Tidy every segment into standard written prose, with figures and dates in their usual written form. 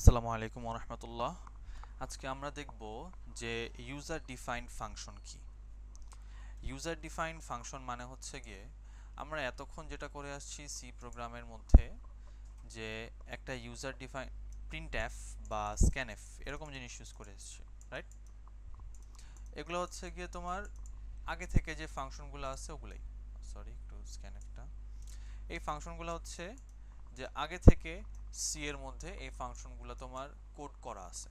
আসসালামু আলাইকুম ওয়া রাহমাতুল্লাহ। আজকে আমরা দেখব যে ইউজার ডিফাইন্ড ফাংশন কি। ইউজার ডিফাইন্ড ফাংশন মানে হচ্ছে গিয়ে আমরা এতক্ষণ যেটা করে আসছি সি প্রোগ্রামের মধ্যে যে একটা ইউজার ডিফাইন প্রিন্টএফ বা স্ক্যানএফ এরকম জিনিস ইউজ করে এসেছি, রাইট? এগুলো হচ্ছে গিয়ে তোমার আগে থেকে যে ফাংশনগুলো আছে ওগুলাই, সরি একটু স্ক্যানএফটা, এই ফাংশনগুলো হচ্ছে যে আগে থেকে সি এর মধ্যে এই ফাংশনগুলো তোমার কোড করা আছে।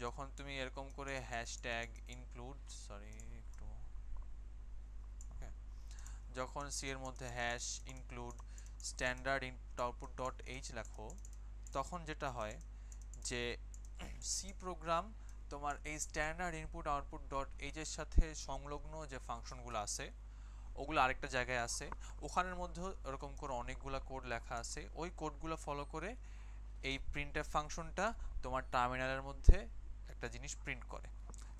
যখন তুমি এরকম করে হ্যাশট্যাগ ইনক্লুড, সরি একটু, ওকে, যখন সি এর মধ্যে hash include standard input output dot H লেখো, তখন যেটা হয় যে সি প্রোগ্রাম তোমার এই standard input output dot H এর সাথে সংলগ্ন যে ফাংশনগুলো আছে ওগুলো আরেকটা জায়গায় আছে, ওখানের মধ্যে এরকম করে অনেকগুলো কোড লেখা আছে। ওই কোডগুলো ফলো করে এই প্রিন্টএফ ফাংশনটা তোমার টার্মিনালের মধ্যে একটা জিনিস প্রিন্ট করে।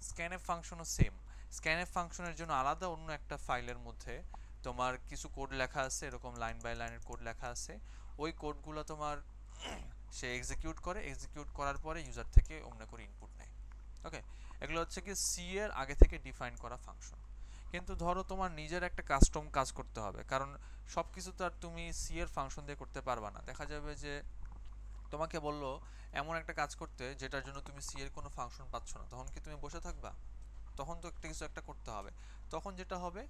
Scanf ফাংশনও same. স্ক্যানএফ ফাংশনের জন্য আলাদা অন্য একটা ফাইলের মধ্যে তোমার কিছু কোড লেখা আছে, এরকম লাইন বাই লাইনের কোড লেখা আছে। ওই কোডগুলো তোমার সে এক্সিকিউট করে, এক্সিকিউট করার পরে ইউজার থেকে অমনে করে ইনপুট নেয়। ওকে, এগুলো হচ্ছে কি সি এর আগে থেকে ডিফাইন করা ফাংশন। কিন্তু ধরো তোমার নিজের একটা কাস্টম কাজ করতে হবে, কারণ সব কিছু তো আর তুমি সি এর ফাংশন দিয়ে করতে পারবা না। দেখা যাবে যে তোমাকে বললো এমন একটা কাজ করতে যেটার জন্য তুমি সি এর কোনো ফাংশন পাচ্ছ না, তখন কি তুমি বসে থাকবা? তখন তো একটা কিছু একটা করতে হবে। তখন যেটা হবে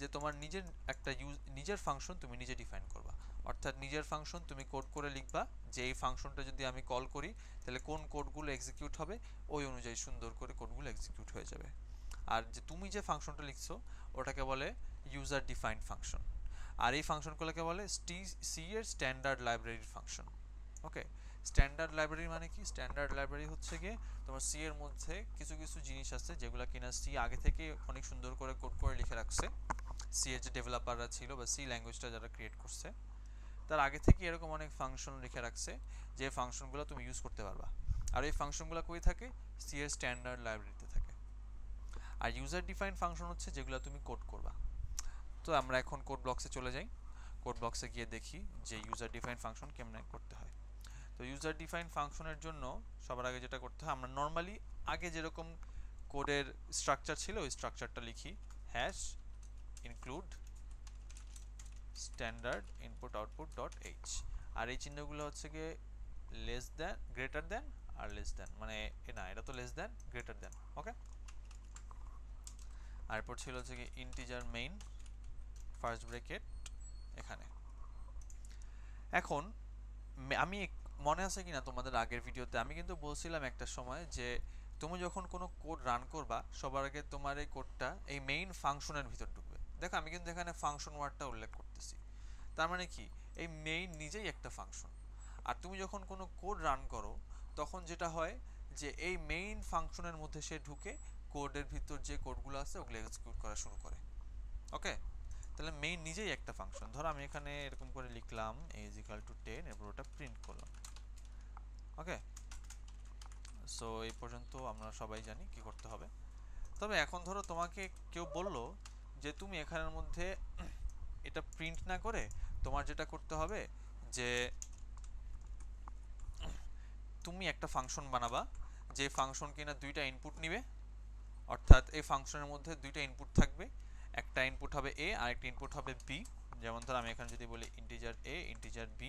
যে তোমার নিজের একটা নিজের ফাংশন তুমি নিজে ডিফাইন করবা। অর্থাৎ নিজের ফাংশন তুমি কোড করে লিখবা যে এই ফাংশনটা যদি আমি কল করি তাহলে কোন কোডগুলো এক্সিকিউট হবে, ওই অনুযায়ী সুন্দর করে কোডগুলো এক্সিকিউট হয়ে যাবে। আর যে তুমি যে ফাংশনটা লিখছো ওটাকে বলে ইউজার ডিফাইন্ড ফাংশন। আর এই ফাংশনগুলোকে বলে সি এর স্ট্যান্ডার্ড লাইব্রেরির ফাংশন। ওকে, স্ট্যান্ডার্ড লাইব্রেরি মানে কি? স্ট্যান্ডার্ড লাইব্রেরি হচ্ছে গিয়ে তোমার সি এর মধ্যে কিছু কিছু জিনিস আছে যেগুলো কিনা সি আগে থেকে অনেক সুন্দর করে কোড করে লিখে রাখছে। সি এর যে ডেভেলপাররা ছিল বা সি ল্যাঙ্গুয়েজটা যারা ক্রিয়েট করছে তার আগে থেকে এরকম অনেক ফাংশন লিখে রাখছে যে ফাংশনগুলো তুমি ইউজ করতে পারবা। আর এই ফাংশনগুলো কই থাকে? সি এর স্ট্যান্ডার্ড লাইব্রেরিতে থাকে। আর ইউজার ডিফাইন্ড ফাংশন হচ্ছে যেগুলো তুমি কোড করবা। তো আমরা এখন কোড ব্লকসে চলে যাই। কোড ব্লকসে গিয়ে দেখি যে ইউজার ডিফাইন্ড ফাংশন কেমনে করতে হয়। তো ইউজার ডিফাইন্ড ফাংশনের জন্য সবার আগে যেটা করতে হয়, আমরা নর্মালি আগে যেরকম কোডের স্ট্রাকচার ছিল ওই স্ট্রাকচারটা লিখি, hash include standard input output dot h. আর এই চিহ্নগুলো হচ্ছে গিয়ে লেস দ্যান, গ্রেটার দ্যান আর লেস দ্যান, মানে না এটা তো less than greater than. Okay, আর এরপর ছিল হচ্ছে কি ইন্টিজার মেইন ফার্স্ট ব্র্যাকেট এখানে। এখন আমি মনে আছে কিনা তোমাদের আগের ভিডিওতে আমি কিন্তু বলছিলাম একটা সময় যে তুমি যখন কোনো কোড রান করবা সবার আগে তোমার এই কোডটা এই মেইন ফাংশনের ভিতর ঢুকবে। দেখো আমি কিন্তু এখানে ফাংশন ওয়ার্ডটা উল্লেখ করতেছি, তার মানে কি এই মেইন নিজেই একটা ফাংশন। আর তুমি যখন কোনো কোড রান করো তখন যেটা হয় যে এই মেইন ফাংশনের মধ্যে সে ঢুকে কোডের ভিতর যে কোডগুলো আছে ওগুলো এক্সিকিউট করা শুরু করে। ওকে, তাহলে মেইন নিজেই একটা ফাংশন। ধরো আমি এখানে এরকম করে লিখলাম a is equal to 10, এরপর ওটা প্রিন্ট করলাম। ওকে, সো এই পর্যন্ত আমরা সবাই জানি কি করতে হবে। তবে এখন ধরো তোমাকে কেউ বললো যে তুমি এখানের মধ্যে এটা প্রিন্ট না করে তোমার যেটা করতে হবে যে তুমি একটা ফাংশন বানাবা যে ফাংশন কিনা দুইটা ইনপুট নিবে। অর্থাৎ এই ফাংশনের মধ্যে দুইটা ইনপুট থাকবে, একটা ইনপুট হবে a আর একটা ইনপুট হবে b। যেমন ধর আমি এখানে যদি বলি ইন্টিজার a ইন্টিজার b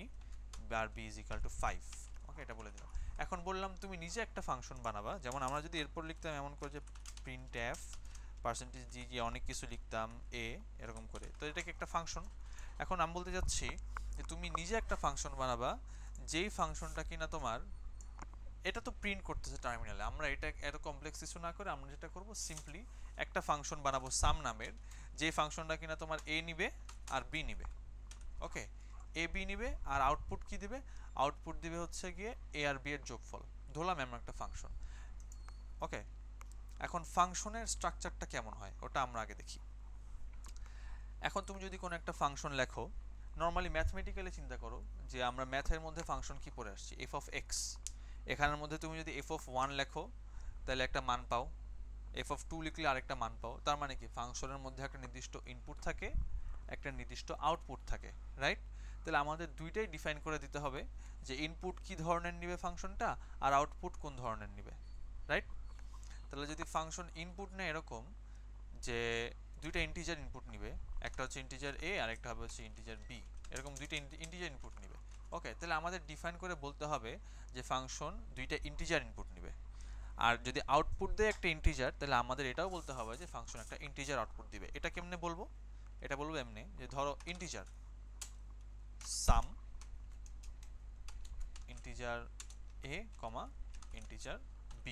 আর b is equal to 5। Okay, এটা বলে দিলাম। এখন বললাম তুমি নিজে একটা ফাংশন বানাবা, যেমন আমরা যদি এরপর লিখতাম এমন করে যে প্রিন্টএফ পার্সেন্টেজ জি জি অনেক কিছু লিখতাম a এরকম করে, তো এটা কি একটা ফাংশন। এখন আমি বলতে যাচ্ছি যে তুমি নিজে একটা ফাংশন বানাবা যেই ফাংশনটা কিনা তোমার এটা তো প্রিন্ট করতেছে টার্মিনালে। আমরা এটা এত কমপ্লেক্স কিছু না করে আমরা যেটা করব সিম্পলি একটা ফাংশন বানাবো সাম নামের, যে ফাংশনটা কিনা তোমার a নিবে আর b নিবে। ওকে, a b নিবে আর আউটপুট কি দিবে? আউটপুট দিবে হচ্ছে গিয়ে a আর b এর যোগফল। ধরলাম এমন একটা ফাংশন। ওকে, এখন ফাংশনের স্ট্রাকচারটা কেমন হয় ওটা আমরা আগে দেখি। এখন তুমি যদি কোনো একটা ফাংশন লেখো, নর্মালি ম্যাথমেটিক্যালি চিন্তা করো যে আমরা ম্যাথের মধ্যে ফাংশন কি পড়ে আসছি, এফ অফ এক্স। এখানের মধ্যে তুমি যদি এফ অফ ওয়ান লেখো তাহলে একটা মান পাও, এফ অফ টু লিখলে আরেকটা মান পাও। তার মানে কি ফাংশনের মধ্যে একটা নির্দিষ্ট ইনপুট থাকে, একটা নির্দিষ্ট আউটপুট থাকে, রাইট? তো তাহলে আমাদের দুইটাই ডিফাইন করে দিতে হবে যে ইনপুট কি ধরনের নিবে ফাংশনটা আর আউটপুট কোন ধরনের নিবে, রাইট? তাহলে যদি ফাংশন ইনপুট নেয় এরকম যে দুইটা ইন্টিজার ইনপুট নিবে, একটা হচ্ছে ইন্টিজার a আর একটা হবে হচ্ছে ইন্টিজার b, এরকম দুইটা ইন্টিজার ইনপুট নিবে। ওকে, তাহলে আমাদের ডিফাইন করে বলতে হবে যে ফাংশন দুইটা ইন্টিজার ইনপুট নিবে। আর যদি আউটপুট দেয় একটা ইন্টিজার, তাহলে আমাদের এটাও বলতে হবে যে ফাংশন একটা ইন্টিজার আউটপুট দিবে। এটা কেমনে বলবো? এটা বলবো এমনি যে ধরো integer some integer a comma integer b,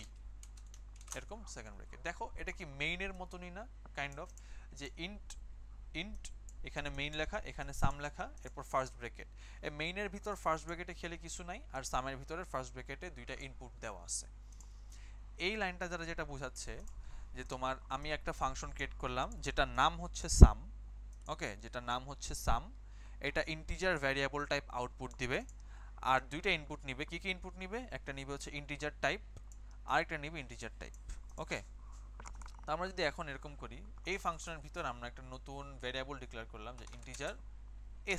এরকম সেকেন্ড ব্র্যাকেট। দেখো এটা কি মেইনের মতনই না কাইন্ড অফ, যে ইন্ট ইন্ট এখানে মেইন লেখা, এখানে সাম লেখা, এরপর ফার্স্ট ব্র্যাকেট। এই মেইনের ভিতর ফার্স্ট ব্র্যাকেটে খেলে কিছু নাই, আর সামের ভিতরে ফার্স্ট ব্র্যাকেটে দুইটা ইনপুট দেওয়া আছে। এই লাইনটা যারা যেটা বোঝাচ্ছে যে তোমার আমি একটা ফাংশন ক্রিয়েট করলাম যেটার নাম হচ্ছে সাম, ওকে, যেটার নাম হচ্ছে সাম, এটা ইন্টিজার ভ্যারিয়েবল টাইপ আউটপুট দিবে, আর দুইটা ইনপুট নিবে। কি কি ইনপুট নিবে? একটা নিবে হচ্ছে ইন্টিজার টাইপ, আরেকটা নিবে ইন্টিজার টাইপ। ওকে, তো আমরা যদি এখন এরকম করি, এই ফাংশনের ভিতর আমরা একটা নতুন ভ্যারিয়েবল ডিক্লেয়ার করলাম যে integer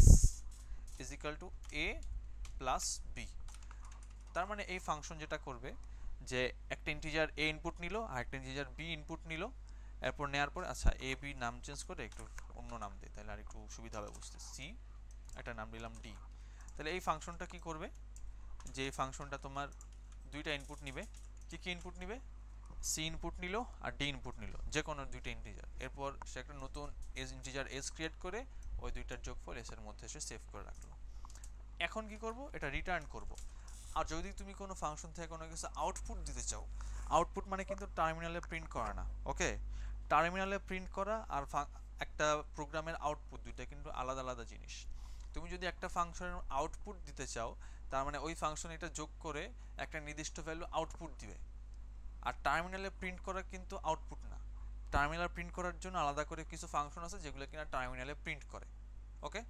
s is equal two a plus b। তার মানে এই ফাংশন যেটা করবে যে একটা ইন্টিজার a ইনপুট নিল আর একটা ইন্টিজার b ইনপুট নিল, এরপর নেওয়ার পর আচ্ছা a b নাম চেঞ্জ করে একটু অন্য নাম দিই তাহলে আর একটু সুবিধা হবে বুঝতে, c একটা নাম দিলাম d। তাহলে এই ফাংশনটা কি করবে যে এই ফাংশনটা তোমার দুইটা ইনপুট নিবে। কি কি ইনপুট নিবে? c ইনপুট নিল আর d ইনপুট নিল, যে কোনো দুইটা ইন্টিজার। এরপর সে একটা নতুন ইন্টিজার s ক্রিয়েট করে ওই দুইটার যোগফল s এর মধ্যে সে সেভ করে রাখলো। এখন কি করব? এটা রিটার্ন করব। আর যদি তুমি কোনো ফাংশন থেকে কোনো কিছু আউটপুট দিতে চাও, আউটপুট মানে কিন্তু টার্মিনালে প্রিন্ট করা না, ওকে? টার্মিনালে প্রিন্ট করা আর একটা প্রোগ্রামের আউটপুট দুইটা কিন্তু আলাদা আলাদা জিনিস। তুমি যদি একটা ফাংশনের আউটপুট দিতে চাও, তার মানে ওই ফাংশন এটা যোগ করে একটা নির্দিষ্ট ভ্যালু আউটপুট দিবে। আর টার্মিনালে প্রিন্ট করা কিন্তু আউটপুট না। টার্মিনাল প্রিন্ট করার জন্য আলাদা করে কিছু ফাংশন আছে যেগুলো কিনা টার্মিনালে প্রিন্ট করে। ওকে,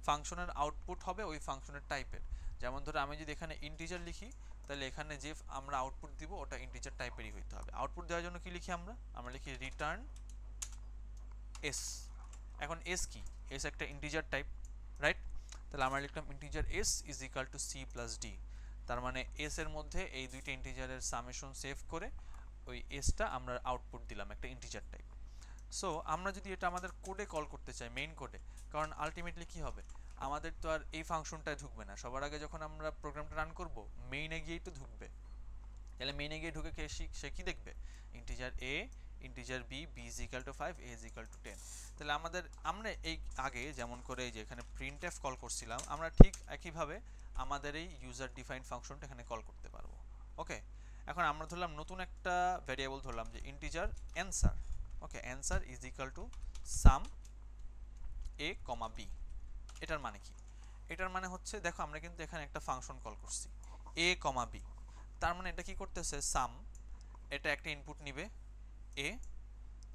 ফাংশনের আউটপুট হবে ওই ফাংশনের টাইপের। যেমন ধরো আমি যদি এখানে ইন্টিজার লিখি, তাহলে এখানে যে আমরা আউটপুট দিব ওটা ইন্টিজার টাইপেরই হইতে হবে। আউটপুট দেওয়ার জন্য কি লিখি আমরা লিখি রিটার্ন s। এখন s কি? s একটা ইন্টিজার টাইপ, রাইট? তাহলে আমরা লিখলাম integer s is equal two c plus d। তার মানে s এর মধ্যে এই দুইটা ইন্টিজারের সামেশন সেভ করে ওই sটা আমরা আউটপুট দিলাম একটা ইন্টিজার টাইপ। সো আমরা যদি এটা আমাদের কোডে কল করতে চাই, মেইন কোডে, কারণ আলটিমেটলি কি হবে, আমাদের তো আর এই ফাংশনটায় ঢুকবে না, সবার আগে যখন আমরা প্রোগ্রামটা রান করব মেইনে গিয়েই তো ঢুকবে। তাহলে মেইনে গিয়ে ঢুকে সে কি দেখবে? Integer a integer b b is equal to 5 a is equal two 10। তাহলে আমরা এই আগে যেমন করে এই যে এখানে printf কল করছিলাম, আমরা ঠিক একইভাবে আমাদের এই ইউজার ডিফাইন্ড ফাংশনটা এখানে কল করতে পারবো। ওকে, এখন আমরা ধরলাম নতুন একটা ভ্যারিয়েবল ধরলাম যে integer answer। Okay, answer is equal to some a comma b। এটার মানে কি? এটার মানে হচ্ছে দেখো আমরা কিন্তু এখানে একটা ফাংশন কল করছি a কমা b। তার মানে এটা কি করতেছে? সাম, এটা একটা ইনপুট নিবে a,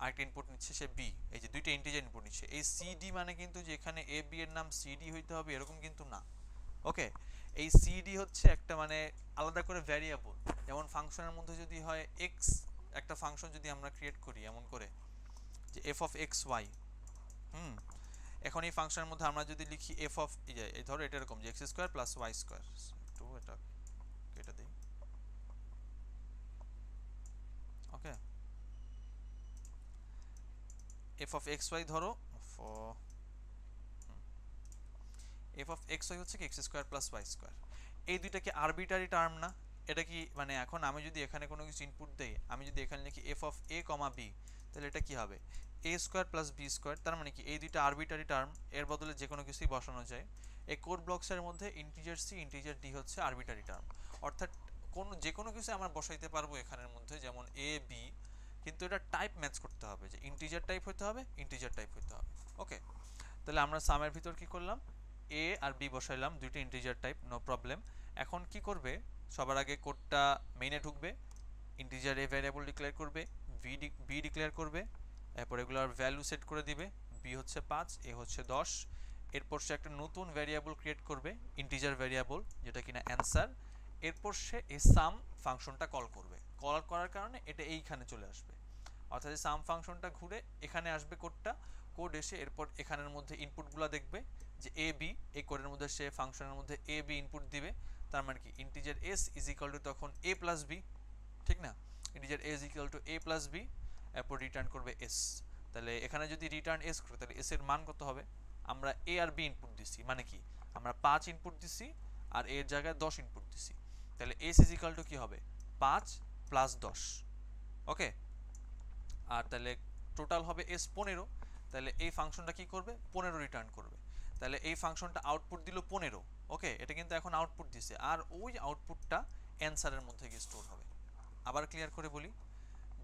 আরেকটা ইনপুট নিচ্ছে সে b, এই যে দুইটা ইন্টিজার ইনপুট নিচ্ছে। এই cd মানে কিন্তু যে এখানে a b এর নাম cd হইতে হবে এরকম কিন্তু না। ওকে, এই cd হচ্ছে একটা মানে আলাদা করে ভ্যারিয়েবল। যেমন ফাংশনের মধ্যে যদি হয় x, একটা ফাংশন যদি আমরা ক্রিয়েট করি এমন করে যে f of x y, এখন এই ফাংশনের মধ্যে আমরা যদি লিখি f of এই ধরো এটা এরকম যে x square plus y square, একটু এটা কেটে দেই। ওকে, f of x y ধরো f of x y হচ্ছে কি x square plus y square. এই দুইটা কি আরবিটারি টার্ম না? এটা কি মানে এখন আমি যদি এখানে কোনো কিছু ইনপুট দেই, আমি যদি এখানে লিখি f of a, b, তাহলে এটা কি হবে? a square plus b square. তার মানে কি এই দুইটা আরবিটারি টার্ম, এর বদলে যে কোনো কিছুই বসানো যায়। এই কোড ব্লকসের মধ্যে ইন্টিজার c ইন্টিজার d হচ্ছে আরবিটারি টার্ম, অর্থাৎ যে কোনো কিছু আমরা বসাইতে পারবো এখানের মধ্যে, যেমন a b, কিন্তু এটা টাইপ ম্যাচ করতে হবে, যে ইন্টিজার টাইপ হতে হবে, ইন্টিজার টাইপ হতে হবে। ওকে, তাহলে আমরা সামের ভিতর কি করলাম? a আর b বসাইলাম, দুইটা ইন্টিজার টাইপ, নো প্রবলেম। এখন কি করবে? সবার আগে কোডটা মেইনে ঢুকবে, ইন্টিজার a ভ্যারিয়েবল ডিক্লেয়ার করবে, b ডিক্লেয়ার করবে, এরপর এগুলোর ভ্যালু সেট করে দিবে। b হচ্ছে 5, a হচ্ছে 10। এরপর সে একটা নতুন ভ্যারিয়েবল ক্রিয়েট করবে, ইন্টিজার ভ্যারিয়েবল, যেটা কিনা অ্যানসার। এরপর সে এই সাম ফাংশনটা কল করবে। কল করার কারণে এটা এইখানে চলে আসবে, অর্থাৎ সাম ফাংশনটা ঘুরে এখানে আসবে কোডটা, কোড এসে এরপর এখানের মধ্যে ইনপুটগুলো দেখবে যে এ বি, এই কোডের মধ্যে সে ফাংশনের মধ্যে এ বি ইনপুট দিবে, তার মানে কি integer S is equal to তখন এ প্লাস বি, ঠিক না? Integer A is equal to A plus B, এরপর রিটার্ন করবে এস। তাহলে এখানে যদি রিটার্ন এস করে তাহলে এস এর মান কত হবে? আমরা এ আর বি ইনপুট দিছি, মানে কি আমরা 5 ইনপুট দিছি আর এর জায়গায় 10 ইনপুট দিছি, তাহলে এস ইজ ইকুয়াল টু কি হবে? 5 প্লাস 10, ওকে। আর তাহলে টোটাল হবে এস 15, তাহলে এই ফাংশনটা কি করবে? 15 রিটার্ন করবে। তাহলে এই ফাংশনটা আউটপুট দিল 15, ওকে। এটা কিন্তু এখন আউটপুট দিছে, আর ওই আউটপুটটা অ্যানসারের মধ্যে গিয়ে স্টোর হবে। আবার ক্লিয়ার করে বলি,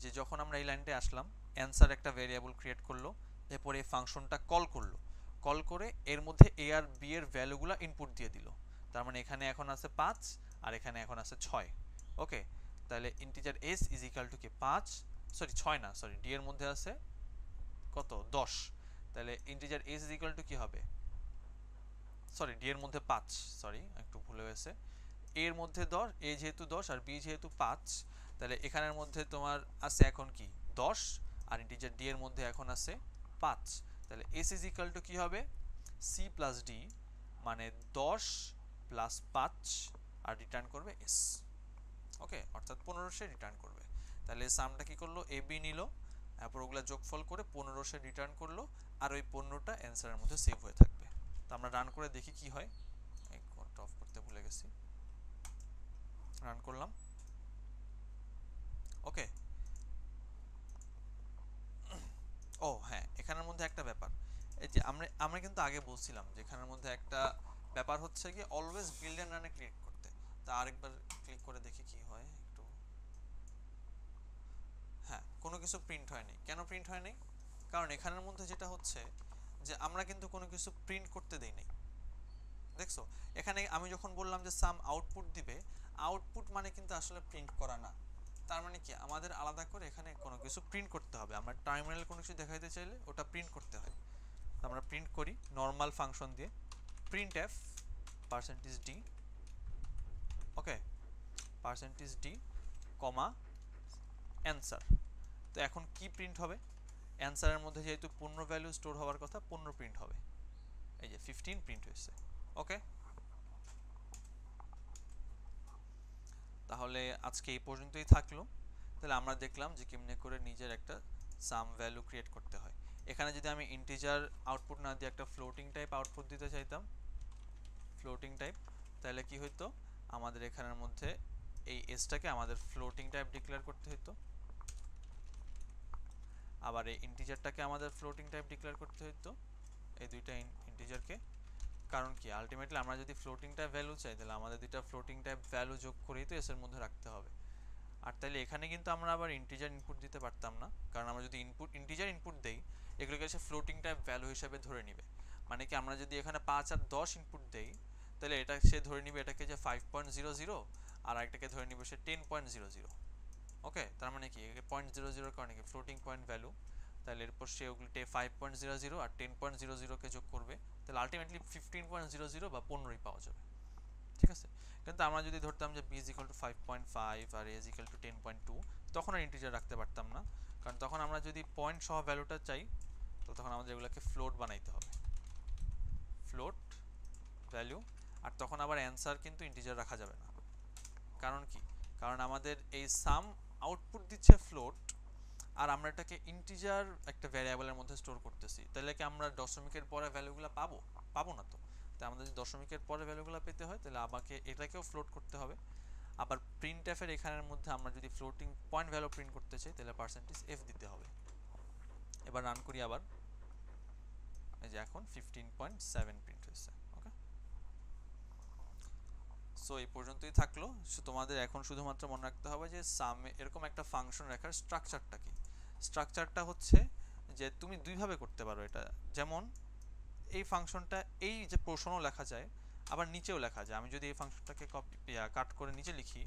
যে যখন আমরা এই লাইনটায় আসলাম, অ্যানসার একটা ভেরিয়েবল ক্রিয়েট করলো, এরপর এই ফাংশনটা কল করলো, কল করে এর মধ্যে এ আর বি এর ভ্যালুগুলো ইনপুট দিয়ে দিল। তার মানে এখানে এখন আছে 5 আর এখানে এখন আছে 6, ওকে। তাহলে integer S is equal two কি 5, সরি 6 না, সরি ডি এর মধ্যে আছে কত 10, তাহলে integer S is equal two কি হবে? সরি ডি এর মধ্যে 5, সরি একটু ভুল হয়েছে, এর মধ্যে 10, এ যেহেতু 10 আর বি যেহেতু 5, তাহলে এখানের মধ্যে তোমার আছে এখন কি 10 আর ইন্টিজার ডি এর মধ্যে এখন আছে 5, তাহলে এস ইজ ইকুয়াল টু কি হবে? সি প্লাস ডি, মানে 10 প্লাস 5 আর রিটার্ন করবে এস, ওকে, অর্থাৎ 15 সে রিটার্ন করবে। তাহলে সামটা কি করলো? এ বি নিল, তারপর ওগুলা যোগফল করে 15 সে রিটার্ন করলো, আর ওই 15টা অ্যানসারের মধ্যে সেভ হয়ে থাকবে। তো আমরা রান করে দেখি কি হয়। এই কোডটা অফ করতে ভুলে গেছি, রান করলাম, ওকে। ও হ্যাঁ, এখানের মধ্যে একটা ব্যাপার, এই যে আমরা আমরা কিন্তু আগে বলছিলাম যে এখানের মধ্যে একটা ব্যাপার হচ্ছে কি অলওয়েজ বিল্ড এন্ড রানে ক্লিক করতে। তা আরেকবার ক্লিক করে দেখি কি হয় একটু। হ্যাঁ, কোনো কিছু প্রিন্ট হয়নি। কেন প্রিন্ট হয়নি? কারণ এখানের মধ্যে যেটা হচ্ছে যে আমরা কিন্তু কোনো কিছু প্রিন্ট করতে দেই নাই, দেখছো? এখানে আমি যখন বললাম যে সাম আউটপুট দিবে, আউটপুট মানে কিন্তু আসলে প্রিন্ট করা না। তার মানে কি আমাদের আলাদা করে এখানে কোনো কিছু প্রিন্ট করতে হবে। আমরা টার্মিনালে কোনো কিছু দেখাইতে চাইলে ওটা প্রিন্ট করতে হয়। তো আমরা প্রিন্ট করি নর্মাল ফাংশন দিয়ে, প্রিন্ট এফ পার্সেন্টেজ ডি, ওকে, পার্সেন্টেজ ডি কমা অ্যান্সার। তো এখন কি প্রিন্ট হবে? অ্যান্সারের মধ্যে যেহেতু 15 ভ্যালু স্টোর হওয়ার কথা, 15 প্রিন্ট হবে। এই যে 15 প্রিন্ট হয়েছে, ওকে। তাহলে আজকে এই পর্যন্তই থাকলো। তাহলে আমরা দেখলাম যে কেমনে করে নিজের একটা সাম ভ্যালু ক্রিয়েট করতে হয়। এখানে যদি আমি ইন্টিজার আউটপুট না দিয়ে একটা ফ্লোটিং টাইপ আউটপুট দিতে চাইতাম, ফ্লোটিং টাইপ, তাহলে কি হইতো? আমাদের এখানের মধ্যে এই এসটাকে আমাদের ফ্লোটিং টাইপ ডিক্লেয়ার করতে হতো, আবার এই ইন্টিজারটাকে আমাদের ফ্লোটিং টাইপ ডিক্লেয়ার করতে হতো, এই দুইটা ইন্টিজারকে। কারণ কি আলটিমেটলি আমরা যদি ফ্লোটিং টাইপ ভ্যালু চাই তাহলে আমাদের দুইটা ফ্লোটিং টাইপ ভ্যালু যোগ করেই তো এস এর মধ্যে রাখতে হবে। আর তাহলে এখানে কিন্তু আমরা আবার ইন্টিজার ইনপুট দিতে পারতাম না, কারণ আমরা যদি ইন্টিজার ইনপুট দেই এগুলোকে সে ফ্লোটিং টাইপ ভ্যালু হিসেবে ধরে নিবে। মানে কি আমরা যদি এখানে 5 আর 10 ইনপুট দেই তাহলে এটা সে ধরে নিবে এটাকে যে 5.00 আর আরেকটাকে ধরে নিবে সে 10.00, ওকে। তার মানে কি 0.00 কারণে কি ফ্লোটিং পয়েন্ট ভ্যালু, তাহলে এরপর সে ওগুলোতে 5.00 আর 10.00 কে যোগ করবে, তাহলে আলটিমেটলি 15.00 বা 15ই পাওয়া যাবে, ঠিক আছে। কিন্তু আমরা যদি ধরতাম যে b is equal to 5.5 R a is equal to 10.2, তখন আর ইন্টিজার রাখতে পারতাম না, কারণ তখন আমরা যদি পয়েন্ট সহ ভ্যালুটা চাই তো তখন আমাদের এগুলোকে ফ্লোট বানাইতে হবে, ফ্লোট ভ্যালু। আর তখন আবার অ্যানসার কিন্তু ইন্টিজার রাখা যাবে না। কারণ কি? কারণ আমাদের এই সাম আউটপুট দিচ্ছে ফ্লোট, আর আমরা এটাকে ইন্টিজার একটা ভ্যারিয়েবলের মধ্যে স্টোর করতেছি, তাহলে কি আমরা দশমিকের পরে ভ্যালুগুলো পাবো? পাবো না তো। তাই আমাদের যদি দশমিকের পরে ভ্যালুগুলো পেতে হয় তাহলে আমাকে এটাকেও ফ্লোট করতে হবে। আবার প্রিন্ট এফের এখানের মধ্যে আমরা যদি ফ্লোটিং পয়েন্ট ভ্যালু প্রিন্ট করতে চাই তাহলে পার্সেন্টেজ এফ দিতে হবে। এবার রান করি আবার, এই যে এখন 15.7 প্রিন্ট হয়েছে, ওকে। সো এই পর্যন্তই থাকলো। তোমাদের এখন শুধুমাত্র মনে রাখতে হবে যে সামে এরকম একটা ফাংশন রাখার স্ট্রাকচারটা কি। স্ট্রাকচারটা হচ্ছে যে তুমি দুইভাবে করতে পারো এটা, যেমন এই ফাংশনটা এই যে প্রশ্নও লেখা যায় আবার নিচেও লেখা যায়। আমি যদি এই ফাংশনটাকে কপি কাট করে নিচে লিখি,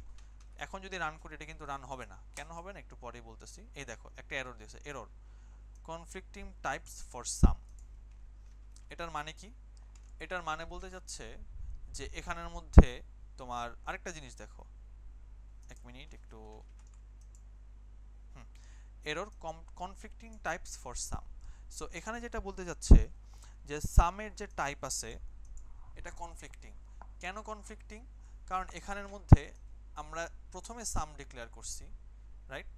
এখন যদি রান করি এটা কিন্তু রান হবে না। কেন হবে না একটু পরেই বলতেছি। এই দেখো একটা এরর দিয়েছে, error conflicting types for some. এটার মানে কি? এটার মানে বলতে যাচ্ছে যে এখানের মধ্যে তোমার আরেকটা জিনিস দেখো, এক মিনিট একটু, error conflicting types for some. So এখানে যেটা বলতে যাচ্ছে যে সামের যে টাইপ আছে এটা কনফ্লিক্টিং। কেন কনফ্লিক্টিং? কারণ এখানের মধ্যে আমরা প্রথমে সাম ডিক্লেয়ার করছি, রাইট?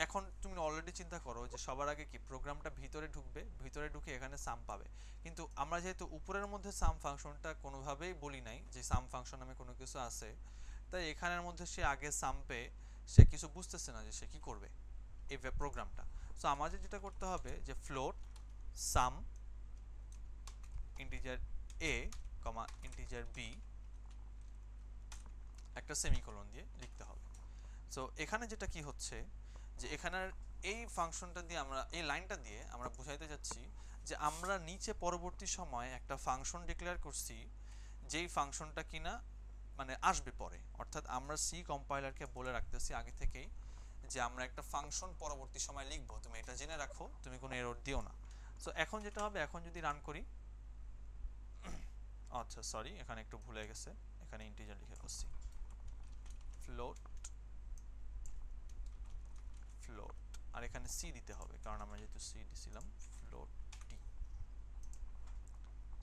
এখন তুমি অলরেডি চিন্তা করো যে সবার আগে কি প্রোগ্রামটা ভিতরে ঢুকবে, ভিতরে ঢুকে এখানে সাম পাবে, কিন্তু আমরা যেহেতু উপরের মধ্যে সাম ফাংশনটা কোনোভাবেই বলি নাই যে সাম ফাংশন নামে কোনো কিছু আছে, তাই এখানের মধ্যে সে আগে সাম পেয়ে সে কিছু বুঝতেছে না যে সে কি করবে এই প্রোগ্রামটা। সো আমাদের যেটা করতে হবে যে float some integer a comma integer b একটা সেমিকোলন দিয়ে লিখতে হবে। সো এখানে যেটা কি হচ্ছে যে এখানের এই ফাংশনটা দিয়ে আমরা এই লাইনটা দিয়ে আমরা বোঝাইতে যাচ্ছি যে আমরা নিচে পরবর্তী সময়ে একটা ফাংশন ডিক্লেয়ার করছি যেই ফাংশনটা কিনা মানে আসবে পরে, অর্থাৎ আমরা সি কম্পাইলারকে বলে রাখতেছি আগে থেকেই যে আমরা একটা ফাংশন পরবর্তী সময় লিখবো, তুমি এটা জেনে রাখো, তুমি কোনো এরর দিও না। সো এখন যেটা হবে, এখন যদি রান করি, আচ্ছা সরি এখানে একটু ভুলে গেছে, এখানে ইন্টিজার লিখে করছি, ফ্লোট ফ্লোট আর এখানে সি দিতে হবে কারণ আমরা যেহেতু সি দিছিলাম, ফ্লোট টি।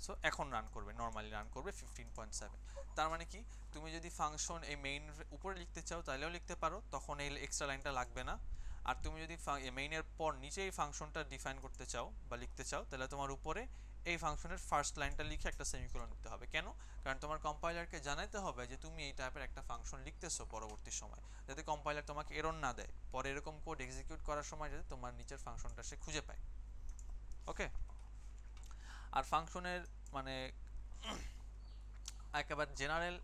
সো এখন রান করবে, নরমালি রান করবে 15.7। তার মানে কি, তুমি যদি ফাংশন এই মেইন উপরে লিখতে চাও তাহলেও লিখতে পারো, তখন এই এক্সট্রা লাইনটা লাগবে না। আর তুমি যদি মেইনের পর নিচে এই ফাংশনটা ডিফাইন করতে চাও বা লিখতে চাও, তাহলে তোমার উপরে এই ফাংশনের ফার্স্ট লাইনটা লিখে একটা সেমিকোলন দিতে হবে। কেন? কারণ তোমার কম্পাইলারকে জানাতে হবে যে তুমি এই টাইপের একটা ফাংশন লিখতেছো পরবর্তী সময়, যাতে কম্পাইলার তোমাকে এরর না দেয় পরে এরকম কোড এক্সিকিউট করার সময়, যাতে তোমার নিচের ফাংশনটা সে খুঁজে পায়। ওকে, আর ফাংশনের মানে একেবারে জেনারেল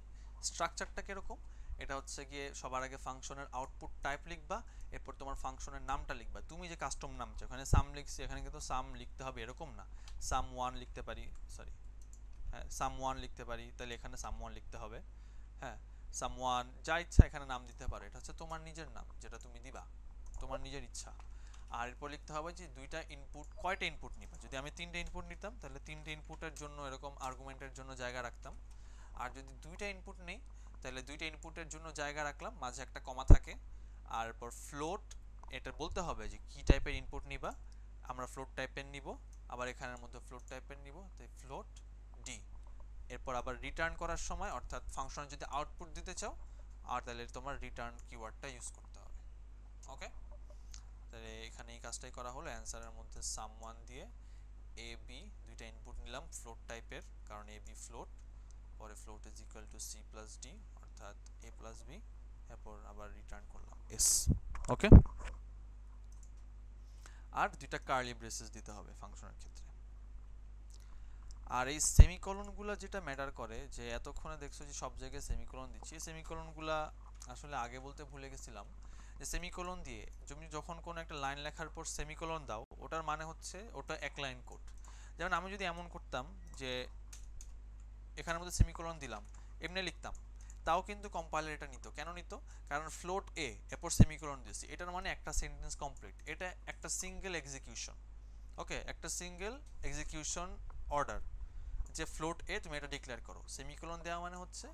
স্ট্রাকচারটা কিরকম, এটা হচ্ছে গিয়ে সবার আগে ফাংশনের আউটপুট টাইপ লিখবা, এরপর তোমার ফাংশনের নামটা লিখবা। তুমি যে কাস্টম নাম চাও, এখানে সাম লিখছি, এখানে কিন্তু সাম লিখতে হবে এরকম না, সাম ওয়ান লিখতে পারি, সরি হ্যাঁ সাম ওয়ান লিখতে পারি, তাহলে এখানে সাম ওয়ান লিখতে হবে। হ্যাঁ, সাম ওয়ান যা ইচ্ছা এখানে নাম দিতে পারো, এটা হচ্ছে তোমার নিজের নাম যেটা তুমি দিবা, তোমার নিজের ইচ্ছা। আর এরপর লিখতে হবে যে দুইটা ইনপুট, কয়টা ইনপুট নিবা। যদি আমি তিনটে ইনপুট নিতাম তাহলে তিনটে ইনপুটের জন্য এরকম আর্গুমেন্টের জন্য জায়গা রাখতাম, আর যদি দুইটা ইনপুট নেই তাহলে দুইটা ইনপুটের জন্য জায়গা রাখলাম, মাঝে একটা কমা থাকে। আর এরপর ফ্লোট, এটা বলতে হবে যে কি টাইপের ইনপুট নিবা, আমরা ফ্লোট টাইপের নিব, আবার এখানের মধ্যে ফ্লোট টাইপের নিব, তাই ফ্লোট ডি। এরপর আবার রিটার্ন করার সময়, অর্থাৎ ফাংশন যদি আউটপুট দিতে চাও, আর তাহলে তোমার রিটার্ন কিওয়ার্ডটা ইউজ করতে হবে। ওকে, তাহলে এখানে এই কাজটাই করা হলো। অ্যান্সারের মধ্যে সাম ওয়ান দিয়ে এ বি দুইটা ইনপুট নিলাম ফ্লোট টাইপের, কারণ এ বি ফ্লোট, পরে float is equal to C plus D অর্থাৎ এ প্লাস বি, এরপর আবার রিটার্ন করলাম এস। ওকে, আর দুইটা কার্লি ব্রেসেস দিতে হবে ফাংশনের ক্ষেত্রে। আর এই সেমিকোলনগুলো যেটা ম্যাটার করে, যে এতক্ষণে দেখছো যে সব জায়গায় সেমিকোলন দিচ্ছি, এই সেমিকোলনগুলো আসলে আগে বলতে ভুলে গেছিলাম যে সেমিকোলন দিয়ে তুমি যখন কোনো একটা লাইন লেখার পর সেমিকোলন দাও, ওটার মানে হচ্ছে ওটা এক লাইন কোড। যেমন আমি যদি এমন করতাম যে এখানের মধ্যে সেমিকোলন দিলাম, এমনি লিখতাম, তাও কিন্তু কম্পাইলার এটা নিত। কেন নিত? কারণ ফ্লোট এ এরপর সেমিকোলন দিয়েছি, এটার মানে একটা সেন্টেন্স কমপ্লিট, এটা একটা সিঙ্গেল এক্সিকিউশন। ওকে, একটা সিঙ্গেল এক্সিকিউশন অর্ডার, যে ফ্লোট এ তুমি এটা ডিক্লেয়ার করো। সেমিকোলন দেওয়া মানে হচ্ছে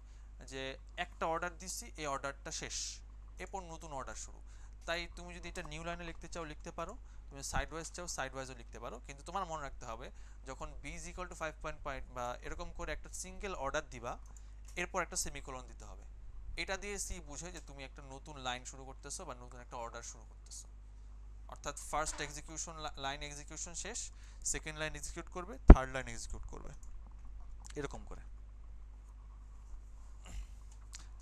যে একটা অর্ডার দিছি, এই অর্ডারটা শেষ, এরপর নতুন অর্ডার শুরু। তাই তুমি যদি এটা নিউ লাইনে লিখতে চাও লিখতে পারো, তুমি সাইড ওয়াইজ চাও সাইড ওয়াইজও লিখতে পারো, কিন্তু তোমার মনে রাখতে হবে যখন বি ইজ ইকুয়াল টু 5.5 বা এরকম করে একটা সিঙ্গেল অর্ডার দিবা, এরপর একটা সেমিকোলন দিতে হবে। এটা দিয়ে সি বুঝে যে তুমি একটা নতুন লাইন শুরু করতেছো বা নতুন একটা অর্ডার শুরু করতেছো। অর্থাৎ ফার্স্ট এক্সিকিউশন লাইন এক্সিকিউশন শেষ, সেকেন্ড লাইন এক্সিকিউট করবে, থার্ড লাইন এক্সিকিউট করবে, এরকম করে।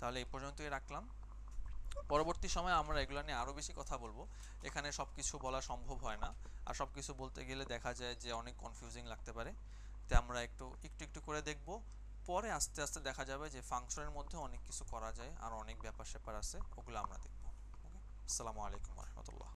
তাহলে এই পর্যন্তই রাখলাম, পরবর্তী সময়ে আমরা এগুলো নিয়ে আরও বেশি কথা বলবো। এখানে সব কিছু বলা সম্ভব হয় না, আর সব কিছু বলতে গেলে দেখা যায় যে অনেক কনফিউজিং লাগতে পারে, তাই আমরা একটু একটু একটু করে দেখব, পরে আস্তে আস্তে দেখা যাবে যে ফাংশনের মধ্যে অনেক কিছু করা যায়, আর অনেক ব্যাপার স্যাপার আছে, ওগুলো আমরা দেখব। ওকে, আসসালামু আলাইকুম রহমতুল্লাহ।